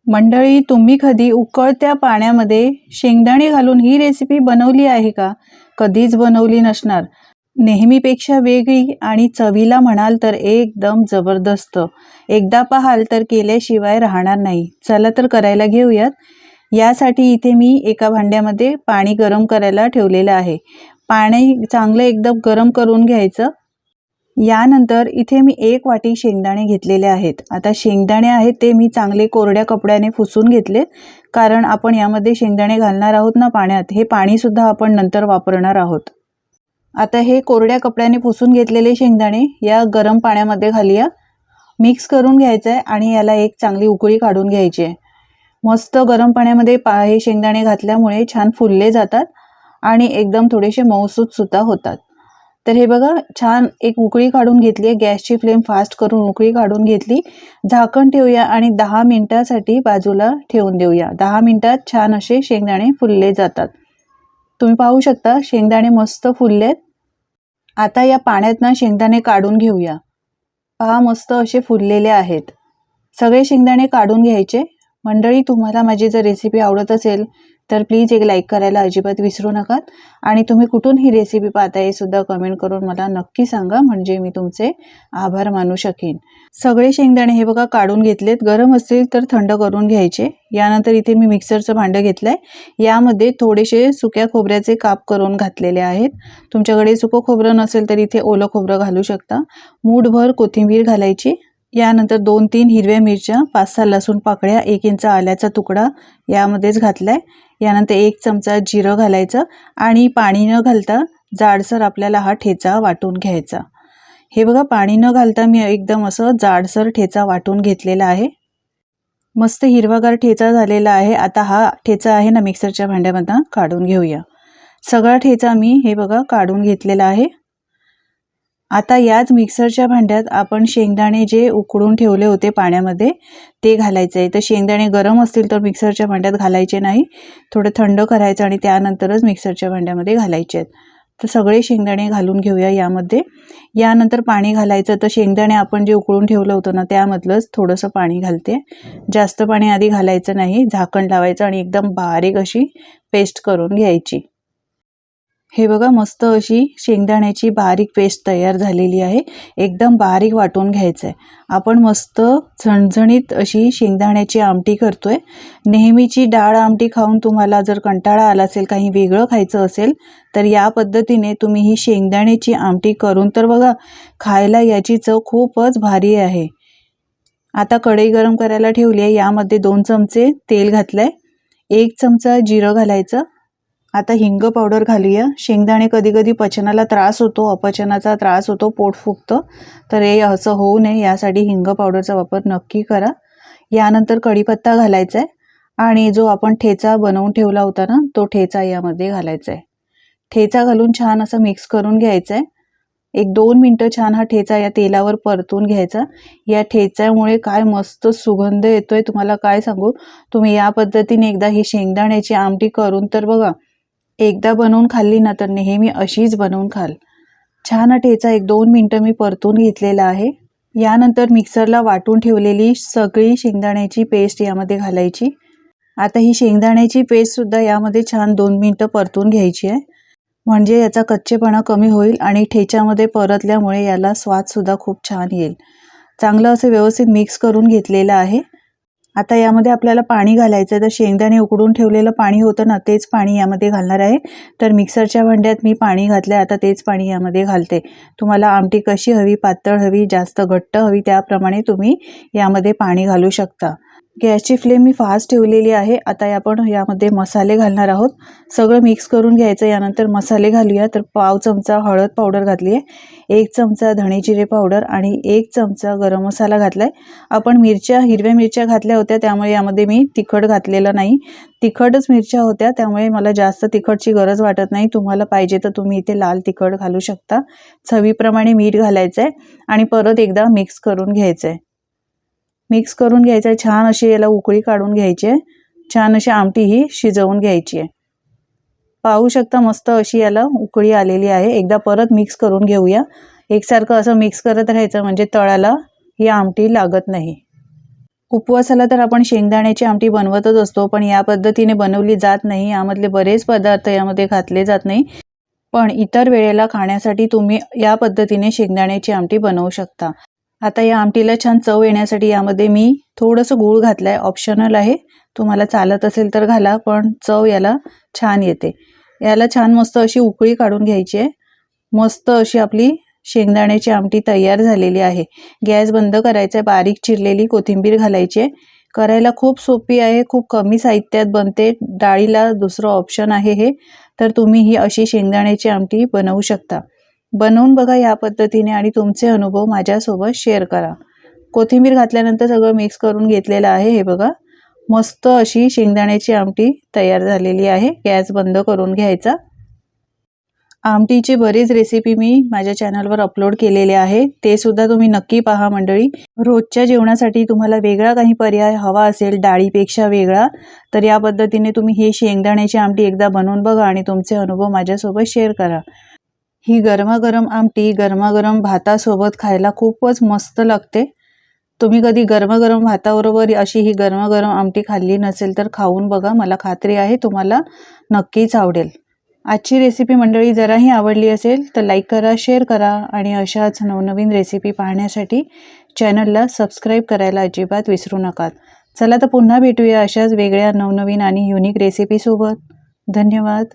मंडळी, तुम्ही कधी उकळत्या पाण्यामध्ये शेंगदाणे घालून ही रेसिपी बनवली आहे का? कधीच बनवली नसणार. नेहमीपेक्षा वेगळी आणि चवीला म्हणाल तर एकदम जबरदस्त. एकदा पाहाल तर केल्याशिवाय राहणार नाही. चला तर करायला घेऊयात. यासाठी इथे मी एका भांड्यामध्ये पाणी गरम करायला ठेवलेलं आहे. पाणी चांगलं एकदम गरम करून घ्यायचं. यानंतर इथे मी 1 वाटी शेंगदाणे घेतलेले आहेत. आता शेंगदाणे आहेत ते मी चांगले कोरड्या कपड्याने पुसून घेतले, कारण आपण यामध्ये शेंगदाणे घालणार आहोत ना पाण्यात. हे पाणीसुद्धा आपण नंतर वापरणार आहोत. आता हे कोरड्या कपड्याने पुसून घेतलेले शेंगदाणे या गरम पाण्यामध्ये घालूया. मिक्स करून घ्यायचं आहे आणि याला एक चांगली उकळी काढून घ्यायची आहे. मस्त गरम पाण्यामध्ये हे शेंगदाणे घातल्यामुळे छान फुलले जातात आणि एकदम थोडेसे मऊसूत सुद्धा होतात. तर हे बघा, छान एक उकळी काढून घेतली आहे. गॅसची फ्लेम फास्ट करून उकळी काढून घेतली. झाकण ठेवूया आणि 10 मिनिटासाठी बाजूला ठेवून देऊया. 10 मिनिटात छान असे शेंगदाणे फुलले जातात. तुम्ही पाहू शकता शेंगदाणे मस्त फुललेत. आता या पाण्यातनं शेंगदाणे काढून घेऊया. पहा, मस्त असे फुललेले आहेत. सगळे शेंगदाणे काढून घ्यायचे. मंडळी, तुम्हाला माझी जर रेसिपी आवडत असेल तर प्लीज एक लाईक करायला अजिबात विसरू नका. आणि तुम्ही कुठून ही रेसिपी पाहताय हे सुद्धा कमेंट करून मला नक्की सांगा, म्हणजे मी तुमचे आभार मानू शकेन. सगळे शेंगदाणे हे बघा काढून घेतलेत. गरम असतील तर थंड करून घ्यायचे. यानंतर इथे मी मिक्सरचं भांडं घेतलंय. यामध्ये थोडेसे सुक्या खोबऱ्याचे काप करून घातलेले आहेत. तुमच्याकडे सुकं खोबरं नसेल तर इथे ओलं खोबरं घालू शकता. मूठभर कोथिंबीर घालायची. यानंतर 2-3 हिरव्या मिरच्या, 5-6 लसूण पाकळ्या, 1 इंच आल्याचा तुकडा यामध्येच घातलाय. यानंतर 1 चमचा जिरं घालायचं आणि पाणी न घालता जाडसर आपल्याला हा ठेचा वाटून घ्यायचा. हे बघा, पाणी न घालता मी एकदम असं जाडसर ठेचा वाटून घेतलेला आहे. मस्त हिरवागार ठेचा झालेला आहे. आता हा ठेचा आहे ना मिक्सरच्या भांड्यामधून काढून घेऊया. सगळा ठेचा मी हे बघा काढून घेतलेला आहे. आता याच मिक्सरच्या भांड्यात आपण शेंगदाणे जे उकळून ठेवले होते पाण्यामध्ये ते घालायचे आहे. तर शेंगदाणे गरम असतील तर मिक्सरच्या भांड्यात घालायचे नाही. थोडं थंड करायचं आणि त्यानंतरच मिक्सरच्या भांड्यामध्ये घालायचे आहेत. तर सगळे शेंगदाणे घालून घेऊया यामध्ये. यानंतर पाणी घालायचं. तर शेंगदाणे आपण जे उकळून ठेवलं होतं ना त्यामधलंच थोडंसं पाणी घालते. जास्त पाणी आधी घालायचं नाही. झाकण लावायचं आणि एकदम बारीक अशी पेस्ट करून घ्यायची. हे बघा, मस्त अशी शेंगदाण्याची बारीक पेस्ट तयार झालेली आहे. एकदम बारीक वाटून घ्यायचं आहे. आपण मस्त झणझणीत अशी शेंगदाण्याची आमटी करतोय. नेहमीची डाळ आमटी खाऊन तुम्हाला जर कंटाळा आला असेल, काही वेगळं खायचं असेल तर या पद्धतीने तुम्ही ही शेंगदाण्याची आमटी करून तर बघा, खायला याची चव खूपच भारी आहे. आता कढई गरम करायला ठेवली आहे. यामध्ये 2 चमचे तेल घातलंय. 1 चमचा जिरं घालायचं. आता हिंग पावडर घालूया. शेंगदाणे कधी कधी पचनाला त्रास होतो, अपचनाचा त्रास होतो, पोट फुगतं. तर हे असं होऊ नये यासाठी हिंग पावडरचा वापर नक्की करा. यानंतर कढीपत्ता घालायचा आहे आणि जो आपण ठेचा बनवून ठेवला होता ना तो ठेचा यामध्ये घालायचा आहे. ठेचा घालून छान असं मिक्स करून घ्यायचं आहे. 1-2 मिनटं छान हा ठेचा या तेलावर परतून घ्यायचा. या ठेच्यामुळे काय मस्त सुगंध येतोय, तुम्हाला काय सांगू. तुम्ही या पद्धतीने एकदा ही शेंगदाण्याची आमटी करून तर बघा, एकदा बनवून खाल्ली ना तर नेहमी अशीच बनवून खाल. छान हा ठेचा 1-2 मिनटं मी परतून घेतलेला आहे. यानंतर मिक्सरला वाटून ठेवलेली सगळी शेंगदाण्याची पेस्ट यामध्ये घालायची. आता ही शेंगदाण्याची पेस्टसुद्धा यामध्ये छान 2 मिनटं परतून घ्यायची आहे, म्हणजे याचा कच्चेपणा कमी होईल आणि ठेच्यामध्ये परतल्यामुळे याला स्वादसुद्धा खूप छान येईल. चांगलं असं व्यवस्थित मिक्स करून घेतलेलं आहे. आता यामध्ये आपल्याला पाणी घालायचं आहे. तर शेंगदाणे उकडून ठेवलेलं पाणी होतं ना तेच पाणी यामध्ये घालणार आहे. तर मिक्सरच्या भांड्यात मी पाणी घातलं आहे. आता तेच पाणी यामध्ये घालते. तुम्हाला आमटी कशी हवी, पातळ हवी, जास्त घट्ट हवी, त्याप्रमाणे तुम्ही यामध्ये पाणी घालू शकता. गॅसची फ्लेम मी फास्ट ठेवलेली आहे. आता आपण यामध्ये मसाले घालणार आहोत. सगळं मिक्स करून घ्यायचं. यानंतर मसाले घालूया. तर पाव चमचा हळद पावडर घातली आहे, 1 चमचा धणे जिरे पावडर आणि 1 चमचा गरम मसाला घातला आहे. आपण हिरव्या मिरच्या घातल्या होत्या त्यामुळे यामध्ये मी तिखट घातलेलं नाही. तिखटच मिरच्या होत्या त्यामुळे मला जास्त तिखटची गरज वाटत नाही. तुम्हाला पाहिजे तर तुम्ही इथे लाल तिखट घालू शकता. चवीप्रमाणे मीठ घालायचं आहे आणि परत एकदा मिक्स करून घ्यायचं आहे. मिक्स करून घ्यायचं आहे. छान अशी याला उकळी काढून घ्यायची आहे. छान अशी आमटी ही शिजवून घ्यायची आहे. पाहू शकता मस्त अशी याला उकळी आलेली आहे. एकदा परत मिक्स करून घेऊया. एकसारखं असं मिक्स करत राहायचं म्हणजे तळाला ही आमटी लागत नाही. उपवासाला तर आपण शेंगदाण्याची आमटी बनवतच असतो, पण या पद्धतीने बनवली जात नाही. यामधले बरेच पदार्थ यामध्ये घातले जात नाही. पण इतर वेळेला खाण्यासाठी तुम्ही या पद्धतीने शेंगदाण्याची आमटी बनवू शकता. आता या आमटीला छान चव येण्यासाठी यामध्ये मी थोडंसं गूळ घातलाय, ऑप्शनल आहे. तुम्हाला चालत असेल तर घाला, पण चव याला छान येते. याला छान मस्त अशी उकळी काढून घ्यायची आहे. मस्त अशी आपली शेंगदाण्याची आमटी तयार झालेली आहे. गॅस बंद करायचा आहे. बारीक चिरलेली कोथिंबीर घालायची आहे. करायला खूप सोपी आहे. खूप कमी साहित्यात बनते. डाळीला दुसरं ऑप्शन आहे हे. तर तुम्ही ही अशी शेंगदाण्याची आमटी बनवू शकता. बनवून बघा या पद्धतीने आणि तुमचे अनुभव माझ्यासोबत शेअर करा. कोथिंबीर घातल्यानंतर सगळं मिक्स करून घेतलेलं आहे. हे बघा, मस्त अशी शेंगदाण्याची आमटी तयार झालेली आहे. गॅस बंद करून घ्यायचा. आमटीची बरीच रेसिपी मी माझ्या चॅनलवर अपलोड केलेले आहे. ते सुद्धा तुम्ही नक्की पहा मंडळी. रोजच्या जेवणासाठी तुम्हाला वेगळा काही पर्याय हवा असेल डाळीपेक्षा वेगळा, तर या पद्धतीने तुम्ही ही शेंगदाण्याची आमटी एकदा बनवून बघा आणि तुमचे अनुभव माझ्यासोबत शेअर करा. ही गरमागरम आमटी गरमागरम भातासोबत खायला खूपच मस्त लागते. तुम्ही कधी गरमागरम भाताबरोबर अशी ही गरमागरम आमटी खाल्ली नसेल तर खाऊन बघा. मला खात्री आहे तुम्हाला नक्कीच आवडेल. आजची रेसिपी मंडळी जराही आवडली असेल तर लाईक करा, शेअर करा आणि अशाच नवनवीन रेसिपी पाहण्यासाठी चॅनलला सबस्क्राईब करायला अजिबात विसरू नका. चला तर पुन्हा भेटूया अशाच वेगळ्या नवनवीन आणि युनिक रेसिपीसोबत. धन्यवाद.